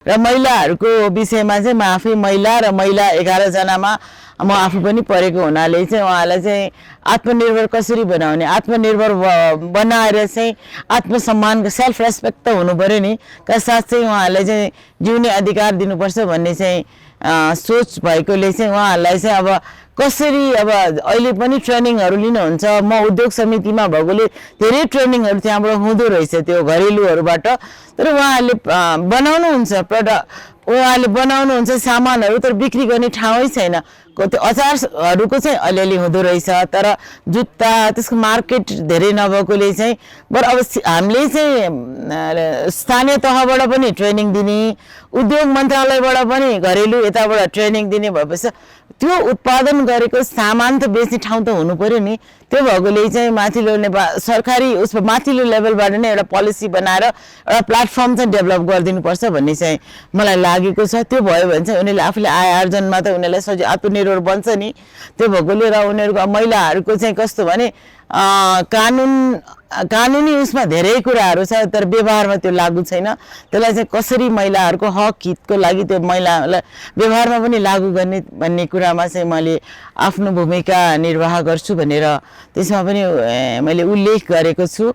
र महिलाहरूको विषयमा चाहिँ म आफै महिला र महिला 11 जनामा म आफू पनि परेको हुनाले चाहिँ उहाँलाई चाहिँ आत्मनिर्भर कसरी बनाउने, आत्मनिर्भर बनाएर चाहिँ आत्मसम्मान सेल्फ रेस्पेक्ट त हुनु पर्यो नि, का साथ चाहिँ उहाँहरूलाई चाहिँ जिउने अधिकार दिनुपर्छ भन्ने चाहिँ सोच भएकोले चाहिँ उहाँहरूलाई चाहिँ अब कसरी अब अहिले पनि ट्रेनिङहरू लिनुहुन्छ। म उद्योग समितिमा भएकोले धेरै ट्रेनिङहरू त्यहाँबाट हुँदो रहेछ त्यो घरेलुहरूबाट। तर उहाँहरूले बनाउनुहुन्छ उहाँहरूले बनाउनुहुन्छ सामानहरू, तर बिक्री गर्ने ठाउँै छैन। त्यो अचारहरूको चाहिँ अलिअलि हुँदो रहेछ, तर जुत्ता त्यसको मार्केट धेरै नभएकोले चाहिँ बरु अब हामीले चाहिँ स्थानीय तहबाट पनि ट्रेनिङ दिने, उद्योग मन्त्रालयबाट पनि घरेलु यताबाट ट्रेनिङ दिने भएपछि त्यो उत्पादन गरेको सामान त बेच्ने ठाउँ त हुनु पर्यो नि। त्यो भएकोले चाहिँ माथिल्लो सरकारी उसमा माथिल्लो लेभलबाट नै एउटा पोलिसी बनाएर एउटा प्लेटफर्म चाहिँ डेभलप गरिदिनुपर्छ भन्ने चाहिँ मलाई लागेको छ। त्यो भयो भने चाहिँ उनीहरूले आफूले आय आर्जनमा त उनीहरूलाई सजिलो आत्मनिर्भर बन्छ नि। त्यो भएकोले र उनीहरूको महिलाहरूको चाहिँ कस्तो भने कानुनी उसमा धेरै कुराहरू छ, तर व्यवहारमा त्यो लागू छैन। त्यसलाई चाहिँ कसरी महिलाहरूको हक हितको लागि त्यो महिलालाई व्यवहारमा पनि लागू गर्ने भन्ने कुरामा चाहिँ मैले आफ्नो भूमिका निर्वाह गर्छु भनेर त्यसमा पनि मैले उल्लेख गरेको छु।